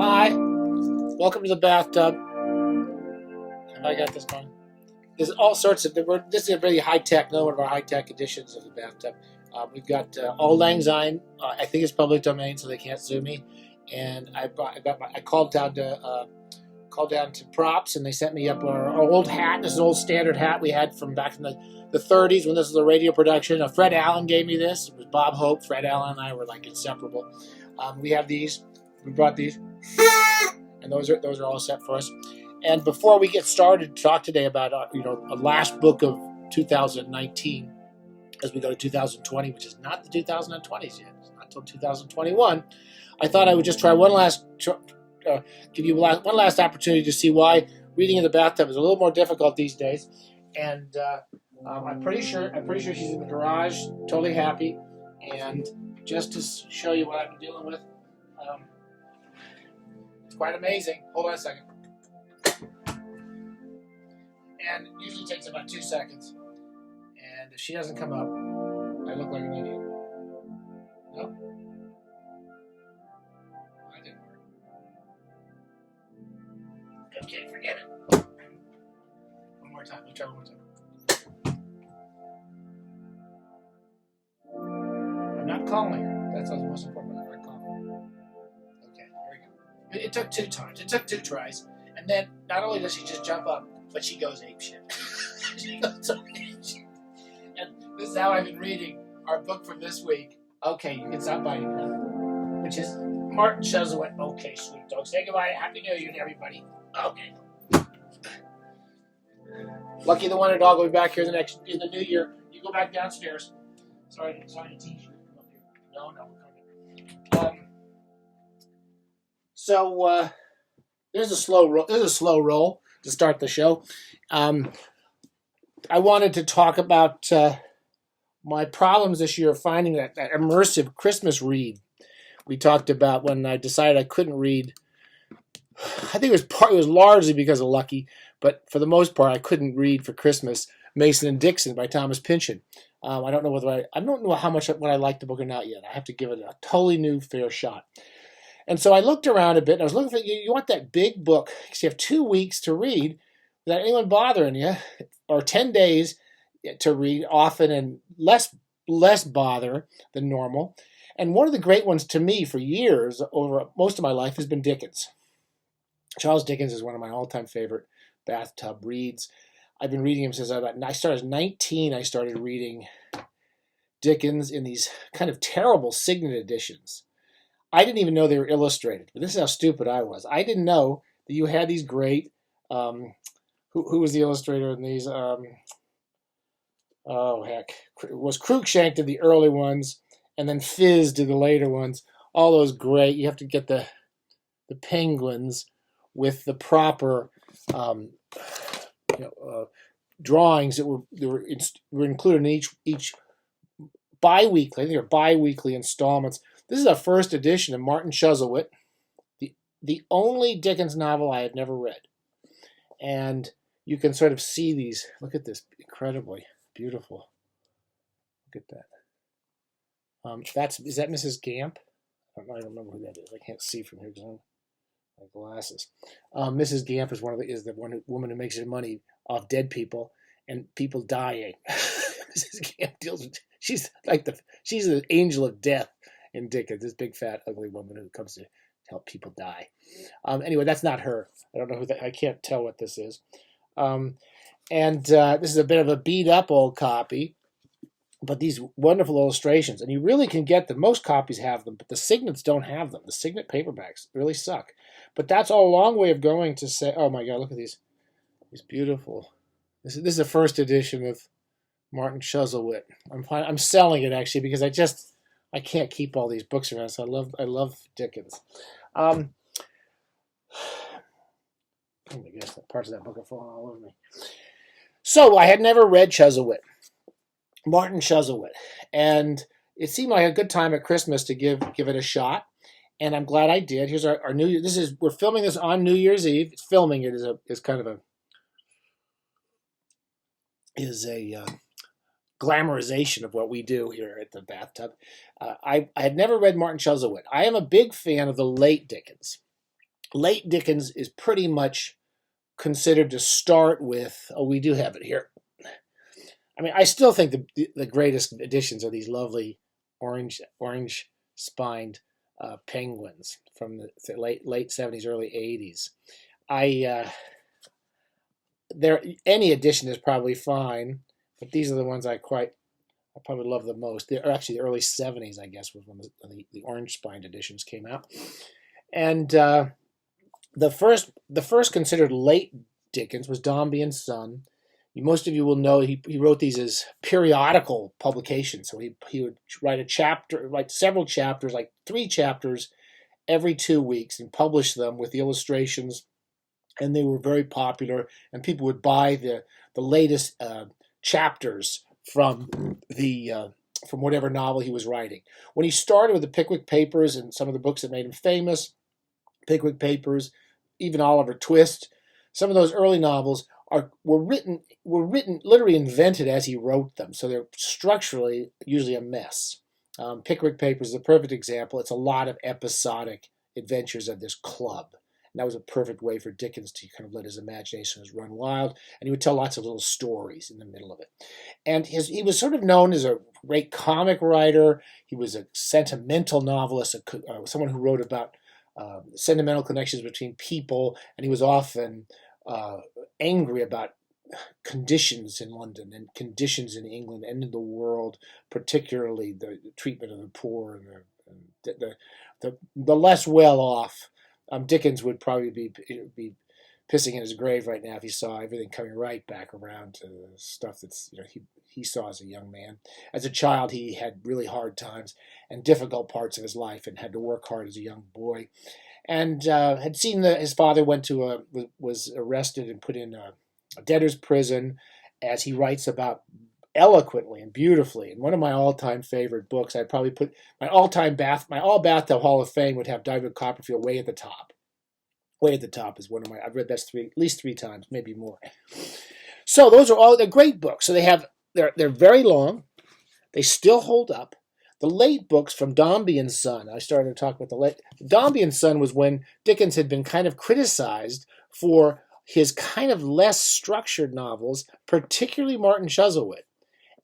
Hi, welcome to the bathtub. Have I got this going? There's all sorts of. This is a really high tech, another one of our high tech editions of the bathtub. We've got all lang syne. I think it's public domain, so they can't sue me. And I called down to Props, and they sent me up our old hat. This is an old standard hat we had from back in the 30s when this was a radio production. Fred Allen gave me this. It was Bob Hope. Fred Allen and I were like inseparable. We have these. We brought these, and those are all set for us. And before we get started to talk today about a last book of 2019, as we go to 2020, which is not the 2020s yet. It's not until 2021. I thought I would just try give you one last opportunity to see why reading in the bathtub is a little more difficult these days. And I'm pretty sure she's in the garage, totally happy. And just to show you what I've been dealing with, it's quite amazing. Hold on a second. And it usually takes about 2 seconds. And if she doesn't come up, I look like an idiot. No? That didn't work. Okay, forget it. One more time. Let's try one more time. I'm not calling her. That's the most important. I'm not calling her. Okay, here we go. It took 2 times. It took 2 tries. And then not only does she just jump up, but she goes apeshit. She goes apeshit. And this is how I've been reading our book from this week. Okay, you can stop biting now. Which is Martin Chuzzlewit. Okay, sweet dog. Say goodbye. Happy New Year to everybody. Okay. Lucky the Wonder Dog will be back here in the new year. You go back downstairs. Sorry to teach you to come up here. No, come here. So there's a slow roll to start the show. I wanted to talk about my problems this year of finding that immersive Christmas read we talked about when I decided I couldn't read. I think it was largely because of Lucky, but for the most part I couldn't read for Christmas Mason and Dixon by Thomas Pynchon. I don't know how much when I like the book or not yet. I have to give it a totally new fair shot. And so I looked around a bit, and I was looking for, you want that big book, because you have 2 weeks to read without anyone bothering you, or 10 days to read often and less bother than normal. And one of the great ones to me for years, over most of my life, has been Dickens. Charles Dickens is one of my all-time favorite bathtub reads. I've been reading him since I started at 19. I started reading Dickens in these kind of terrible Signet editions. I didn't even know they were illustrated, but this is how stupid I was. I didn't know that you had these great, who was the illustrator in these? Was Cruikshank did the early ones, and then Fizz did the later ones. All those great. You have to get the penguins with the proper drawings that were included in each bi-weekly. I think they're bi-weekly installments. This is our first edition of Martin Chuzzlewit, the only Dickens novel I had never read. And you can sort of see these. Look at this, incredibly beautiful. Look at that. Is that Mrs. Gamp? I don't remember who that is. I can't see from here because I don't have my glasses. Mrs. Gamp is the woman who makes her money off dead people and people dying. Mrs. Gamp she's the angel of death in Dickens, this big fat ugly woman who comes to help people die. Anyway, that's not her. I don't know who I can't tell what this is. This is a bit of a beat up old copy, but these wonderful illustrations, and you really can get them. Most copies have them, but the Signets don't have them. The Signet paperbacks really suck. But that's a long way of going to say, oh my God, look at these beautiful. This is the first edition of Martin Chuzzlewit. I'm selling it actually because I can't keep all these books around, so I love Dickens. I guess that parts of that book are falling all over me. So I had never read Martin Chuzzlewit, and it seemed like a good time at Christmas to give it a shot, and I'm glad I did. Here's our New Year. We're filming this on New Year's Eve. Filming it is kind of a glamorization of what we do here at the bathtub. I had never read Martin Chuzzlewit. I am a big fan of the late Dickens. late Dickens is pretty much considered to start with, oh, we do have it here. I mean, I still think the greatest editions are these lovely orange spined penguins from the late 70s, early 80s. I there any edition is probably fine, but these are the ones I probably love the most. They're actually the early 70s, I guess, was when the orange spined editions came out. And the first considered late Dickens was Dombey and Son. Most of you will know he wrote these as periodical publications. So he would write several chapters, like 3 chapters every 2 weeks, and publish them with the illustrations. And they were very popular, and people would buy the latest chapters from whatever novel he was writing. When he started with the Pickwick Papers and some of the books that made him famous, Pickwick Papers, even Oliver Twist, some of those early novels were written literally invented as he wrote them, so they're structurally usually a mess. Pickwick Papers is a perfect example. It's a lot of episodic adventures of this club. And that was a perfect way for Dickens to kind of let his imagination run wild, and he would tell lots of little stories in the middle of it. And he was sort of known as a great comic writer. He was a sentimental novelist, someone who wrote about sentimental connections between people, and he was often angry about conditions in London and conditions in England and in the world, particularly the treatment of the poor and the less well off. Dickens would probably be pissing in his grave right now if he saw everything coming right back around to the stuff that's he saw as a young man. As a child, he had really hard times and difficult parts of his life, and had to work hard as a young boy. And had seen his father was arrested and put in a debtor's prison, as he writes about eloquently and beautifully. And one of my all-time favorite books, I'd probably put my all bathtub Hall of Fame would have David Copperfield way at the top. Way at the top is one of I've read that at least 3 times, maybe more. So those are they're great books. So they're very long. They still hold up. The late books from Dombey and Son, I started to talk about the late. Dombey and Son was when Dickens had been kind of criticized for his kind of less structured novels, particularly Martin Chuzzlewit,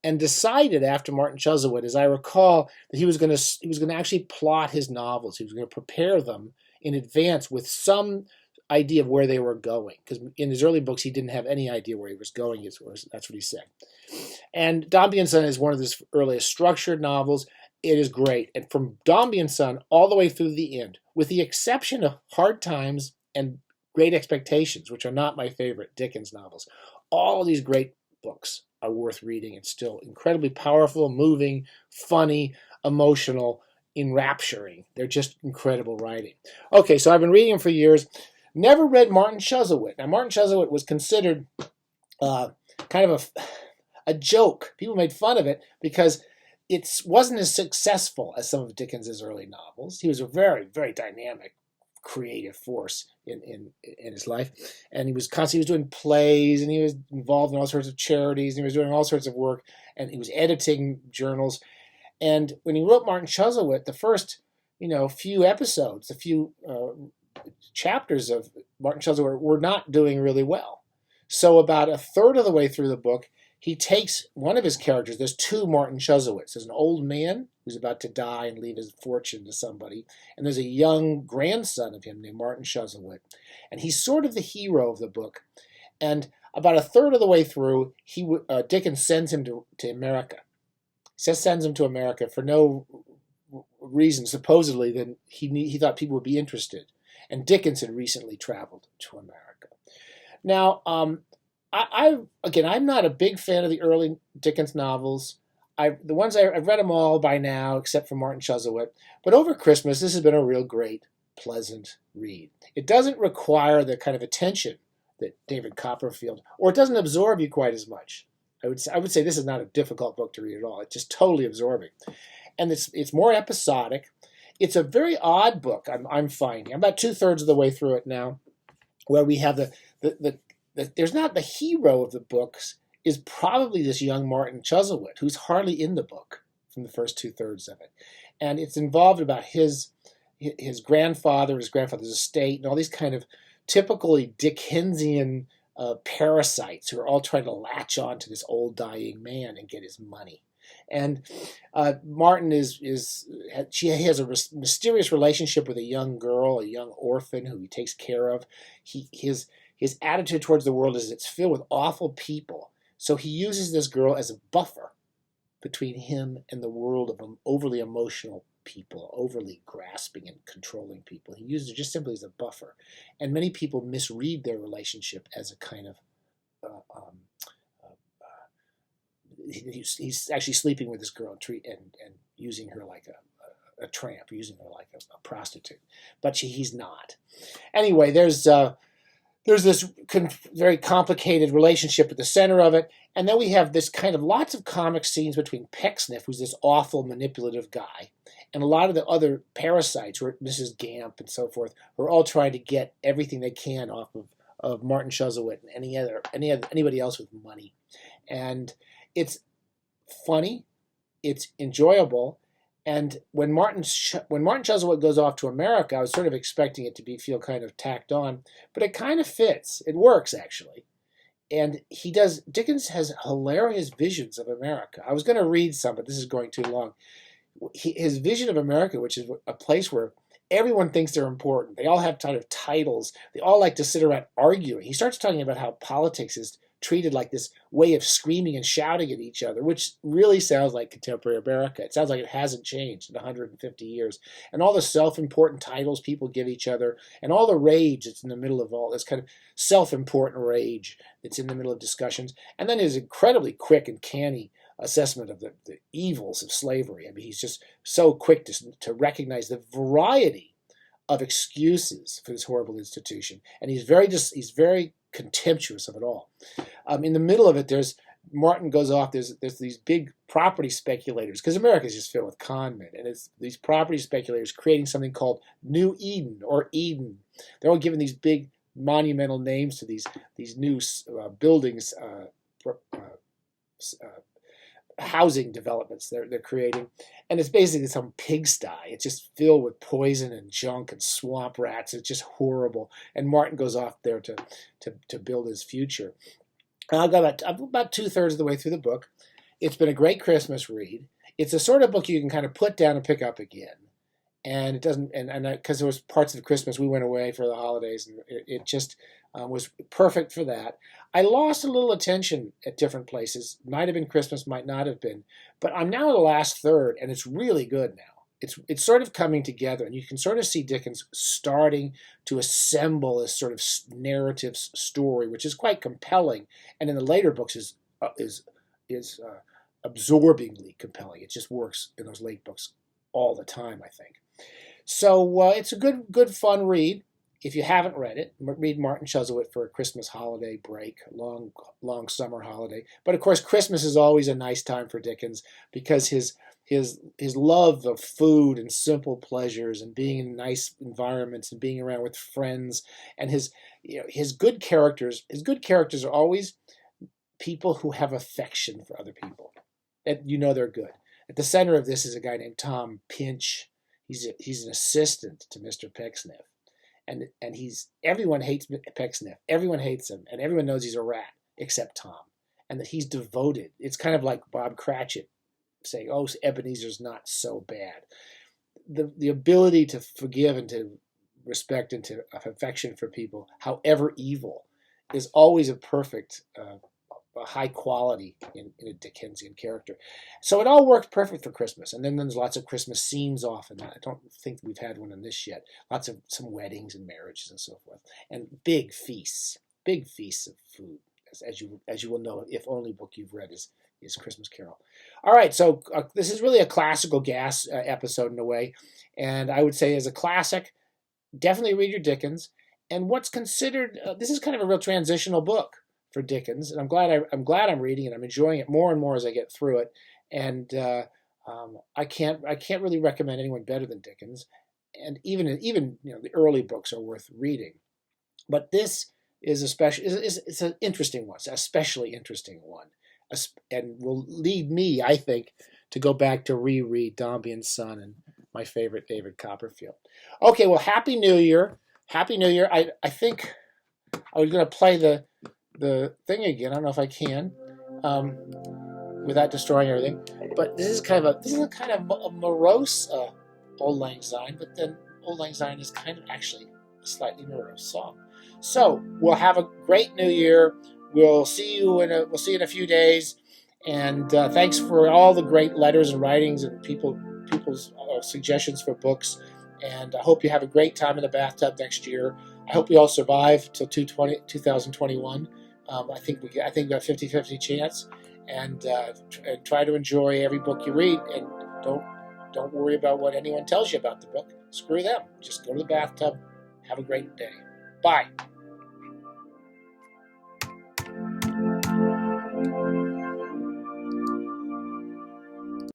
and decided after Martin Chuzzlewit, as I recall, that he was going to actually plot his novels. He was going to prepare them in advance with some idea of where they were going, because in his early books he didn't have any idea where he was going. That's what he said. And Dombey and Son is one of his earliest structured novels. It is great, and from Dombey and Son all the way through the end, with the exception of Hard Times and Great Expectations, which are not my favorite Dickens novels, all of these great books are worth reading and still incredibly powerful, moving, funny, emotional, enrapturing. They're just incredible writing. Okay, so I've been reading them for years. Never read Martin Chuzzlewit. Now, Martin Chuzzlewit was considered kind of a joke. People made fun of it because it wasn't as successful as some of Dickens's early novels. He was a very, very dynamic, creative force in his life, and he was doing plays, and he was involved in all sorts of charities, and he was doing all sorts of work, and he was editing journals. And when he wrote Martin Chuzzlewit, the first few episodes, a few chapters of Martin Chuzzlewit were not doing really well. So about a third of the way through the book, he takes one of his characters. There's 2 Martin Chuzzlewits. There's an old man who's about to die and leave his fortune to somebody, and there's a young grandson of him named Martin Chuzzlewit. And he's sort of the hero of the book. And about a third of the way through, Dickens sends him to America. He sends him to America for no reason, supposedly, that he thought people would be interested. And Dickens had recently traveled to America. Now, I'm not a big fan of the early Dickens novels. I've read them all by now, except for Martin Chuzzlewit. But over Christmas, this has been a real great, pleasant read. It doesn't require the kind of attention that David Copperfield, or it doesn't absorb you quite as much. I would say this is not a difficult book to read at all. It's just totally absorbing, and it's more episodic. It's a very odd book. I'm finding. I'm about 2/3 of the way through it now, where we have there's not the hero of the books is probably this young Martin Chuzzlewit, who's hardly in the book from the first 2/3 of it. And it's involved about his his grandfather's estate, and all these kind of typically Dickensian parasites who are all trying to latch on to this old dying man and get his money. And Martin she has a mysterious relationship with a young girl, a young orphan who he takes care of. His attitude towards the world is it's filled with awful people. So he uses this girl as a buffer between him and the world of overly emotional people, overly grasping and controlling people. He uses it just simply as a buffer. And many people misread their relationship as a kind of he's actually sleeping with this girl and using her like a tramp, using her like a prostitute. But he's not. Anyway, there's this very complicated relationship at the center of it. And then we have this kind of lots of comic scenes between Pecksniff, who's this awful, manipulative guy, and a lot of the other parasites, who are Mrs. Gamp and so forth, who are all trying to get everything they can off of Martin Chuzzlewit and anybody else with money. And it's funny, it's enjoyable, and when Martin Chuzzlewit goes off to America, I was sort of expecting it to feel kind of tacked on, but it kind of fits. It works, actually. And Dickens has hilarious visions of America. I was going to read some, but this is going too long. His vision of America, which is a place where everyone thinks they're important. They all have kind of titles. They all like to sit around arguing. He starts talking about how politics is treated like this way of screaming and shouting at each other, which really sounds like contemporary America. It sounds like it hasn't changed in 150 years. And all the self-important titles people give each other, and all the rage that's in the middle of all this kind of self-important rage that's in the middle of discussions. And then his incredibly quick and canny assessment of the evils of slavery. I mean, he's just so quick to recognize the variety of excuses for this horrible institution. And he's very contemptuous of it all. In the middle of it, Martin goes off. There's these big property speculators, because America is just filled with con men, and it's these property speculators creating something called New Eden or Eden. They're all given these big monumental names to these new buildings, housing developments they're creating, and it's basically some pigsty. It's just filled with poison and junk and swamp rats. It's just horrible. And Martin goes off there to build his future. And I'm about 2/3 of the way through the book. It's been a great Christmas read. It's a sort of book you can kind of put down and pick up again. And it doesn't, and because there was parts of Christmas we went away for the holidays, and it just was perfect for that. I lost a little attention at different places. Might have been Christmas, might not have been. But I'm now in the last third, and it's really good now. It's sort of coming together, and you can sort of see Dickens starting to assemble this sort of narrative story, which is quite compelling, and in the later books is absorbingly compelling. It just works in those late books all the time, I think. So it's a good fun read. If you haven't read it, read Martin Chuzzlewit for a Christmas holiday break, long summer holiday. But of course, Christmas is always a nice time for Dickens, because his love of food and simple pleasures and being in nice environments and being around with friends, and his good characters. His good characters are always people who have affection for other people, and they're good. At the center of this is a guy named Tom Pinch. He's an assistant to Mr. Pecksniff. And everyone hates Pecksniff. Everyone hates him, and everyone knows he's a rat except Tom, and that he's devoted. It's kind of like Bob Cratchit saying, "Oh, Ebenezer's not so bad." The ability to forgive and to respect and to have affection for people, however evil, is always a perfect, a high quality in a Dickensian character. So it all works perfect for Christmas. And then there's lots of Christmas scenes off in that. I don't think we've had one in this yet. Lots of some weddings and marriages and so forth. And big feasts of food, as you will know if only book you've read is Christmas Carol. All right, so this is really a classical gas episode in a way. And I would say as a classic, definitely read your Dickens. And what's considered, this is kind of a real transitional book for Dickens, and I'm glad I'm reading it. I'm enjoying it more and more as I get through it, and I can't really recommend anyone better than Dickens. And even the early books are worth reading, but this is it's an interesting one, it's an especially interesting one, and will lead me, I think, to go back to reread Dombey and Son and my favorite David Copperfield. Okay, well, Happy New Year. Happy New Year. I think I was going to play the thing again. I don't know if I can without destroying everything. But this is kind of a morose Auld Lang Syne. But then Auld Lang Syne is kind of actually a slightly morose song. So we'll have a great New Year. We'll see you in a few days. And thanks for all the great letters and writings and people's suggestions for books. And I hope you have a great time in the bathtub next year. I hope we all survive till 2021. I think we got a 50-50 chance. And try to enjoy every book you read. And don't worry about what anyone tells you about the book. Screw them. Just go to the bathtub. Have a great day. Bye.